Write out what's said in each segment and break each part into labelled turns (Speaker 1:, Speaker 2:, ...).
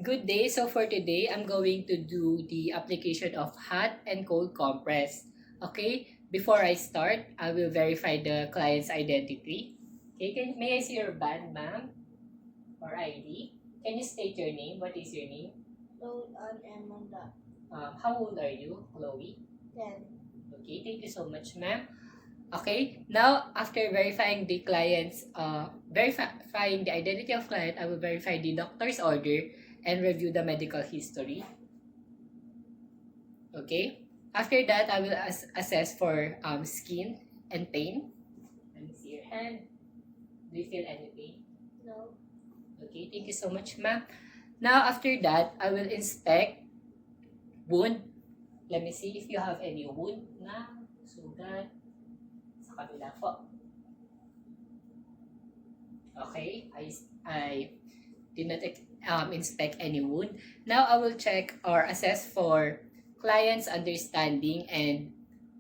Speaker 1: Good day. So for today, I'm going to do the application of hot and cold compress. Okay, before I start, I will verify the client's identity. Okay, may I see your band, ma'am, or ID? Can you state your name? What is your name?
Speaker 2: Load on Amanda.
Speaker 1: How old are you, Chloe?
Speaker 2: 10.
Speaker 1: Okay, thank you so much, ma'am. Okay, now after verifying the client's verifying the identity of client, I will verify the doctor's order and review the medical history. Okay, after that I will assess for skin and pain. Let me see your hand. Do you feel any pain?
Speaker 2: No.
Speaker 1: Okay, thank you so much, ma'am. Now after that I will inspect wound. Let me see if you have any wound na sugat sa kabila po. Okay, I did not inspect any wound. Now I will check or assess for client's understanding and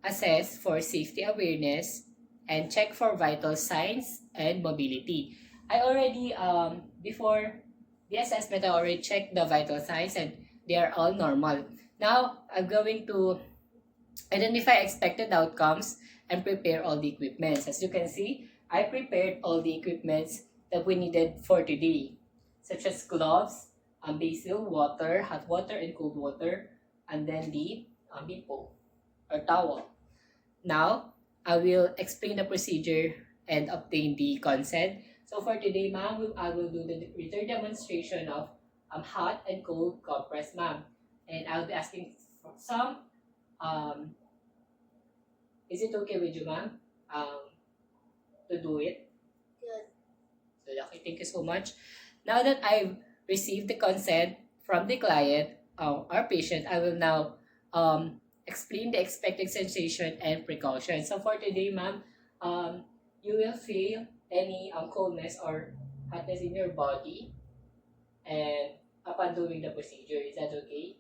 Speaker 1: assess for safety awareness and check for vital signs and mobility. I already before the assessment I already checked the vital signs and they are all normal. Now I'm going to identify expected outcomes and prepare all the equipments. As you can see, I prepared all the equipments that we needed for today, such as gloves, basil, water, hot water, and cold water, and then the bipo or towel. Now, I will explain the procedure and obtain the consent. So for today, ma'am, I will do the return demonstration of hot and cold compress, ma'am. And I'll be asking for some is it okay with you, ma'am, to do it?
Speaker 2: Good.
Speaker 1: So, okay, thank you so much. Now that I've received the consent from the client, our patient, I will now explain the expected sensation and precaution. So for today, ma'am, you will feel any coldness or hotness in your body and upon doing the procedure. Is that okay?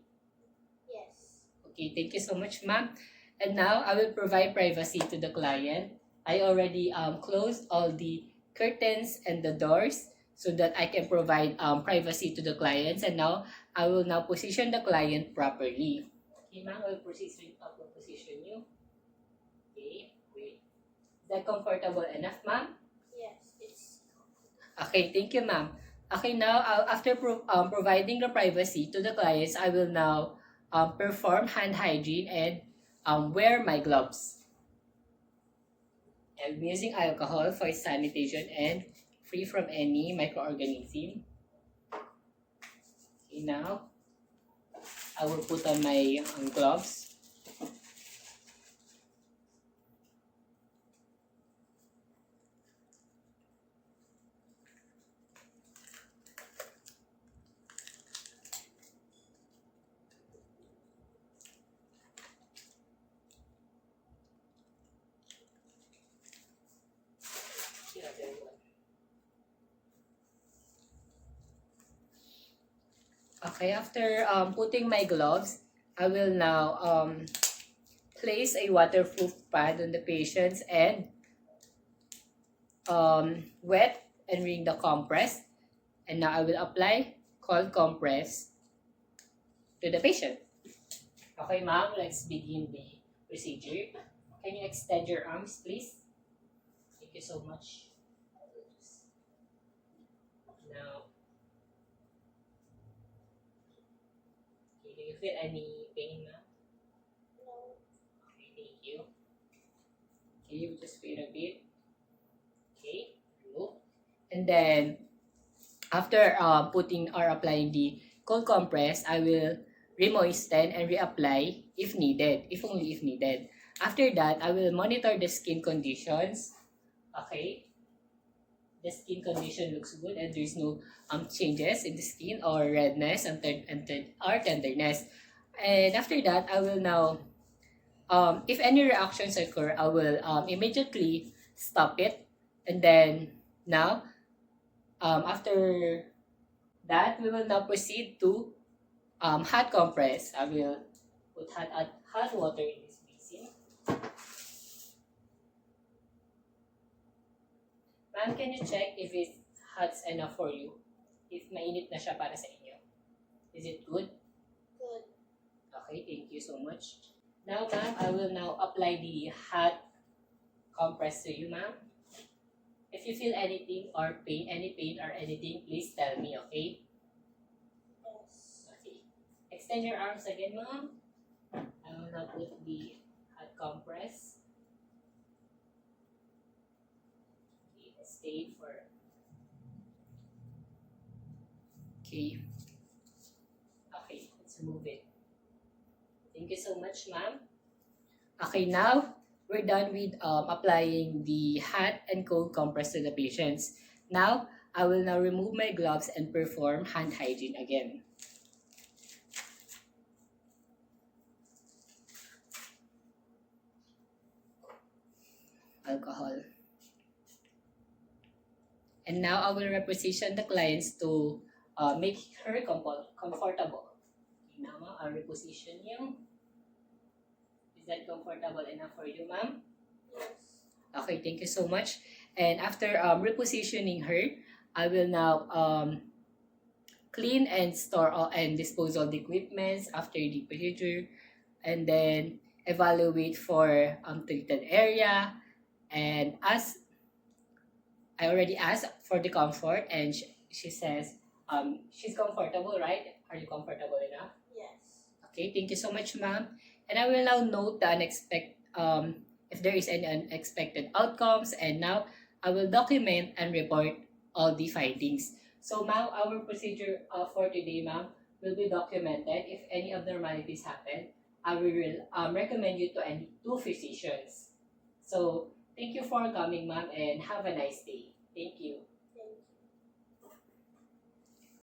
Speaker 2: Yes.
Speaker 1: Okay, thank you so much, ma'am. And now I will provide privacy to the client. I already closed all the curtains and the doors so that I can provide privacy to the clients. And now I will now position the client properly. Okay, ma'am, I will position you. Okay, wait. Is that comfortable enough, ma'am?
Speaker 2: Yes, it's.
Speaker 1: Okay, thank you, ma'am. Okay, now after providing the privacy to the clients, I will now perform hand hygiene and wear my gloves. I'm using alcohol for sanitation and free from any microorganism. Okay, now I will put on my gloves. Okay, after putting my gloves, I will now place a waterproof pad on the patients and wet and ring the compress. And now I will apply cold compress to the patient. Okay, ma'am, let's begin the procedure. Can you extend your arms, please? Thank you so much. Now, okay, do you feel any pain, ma'am?
Speaker 2: No.
Speaker 1: Okay, thank you. Okay, you just wait a bit. Okay, remove. And then, after putting or applying the cold compress, I will remoisten and reapply if needed, if only if needed. After that, I will monitor the skin conditions. Okay, the skin condition looks good and there's no changes in the skin or redness or tenderness. And after that, I will now, if any reactions occur, I will immediately stop it. And then now, after that, we will now proceed to hot compress. I will put hot water in this basin. Ma'am, can you check if it's hot enough for you? If mainit na siya para sa inyo. Is it good?
Speaker 2: Good.
Speaker 1: Okay, thank you so much. Now, ma'am, I will now apply the hot compress to you, ma'am. If you feel anything or any pain or anything, please tell me, okay?
Speaker 2: Yes.
Speaker 1: Okay. Extend your arms again, ma'am. I will now put the hot compress. Okay, stay for. Okay. Okay, let's move it. Thank you so much, ma'am. Okay, now we're done with applying the hot and cold compress to the patients. Now, I will now remove my gloves and perform hand hygiene again. Alcohol. And now I will reposition the clients to make her comfortable. Okay, now, ma'am, I'll reposition you. Is that comfortable enough for you, ma'am?
Speaker 2: Yes.
Speaker 1: Okay, thank you so much. And after repositioning her, I will now clean and store all, and dispose all the equipments after the procedure, and then evaluate for treated area. And as I already asked for the comfort, and she says she's comfortable, right? Are you comfortable enough?
Speaker 2: Yes.
Speaker 1: Okay, thank you so much, ma'am. And I will now note the if there is any unexpected outcomes, and now I will document and report all the findings. So, ma'am, our procedure for today, ma'am, will be documented. If any abnormalities happen, I will recommend you to any two physicians. So, thank you for coming, ma'am, and have a nice day. Thank you.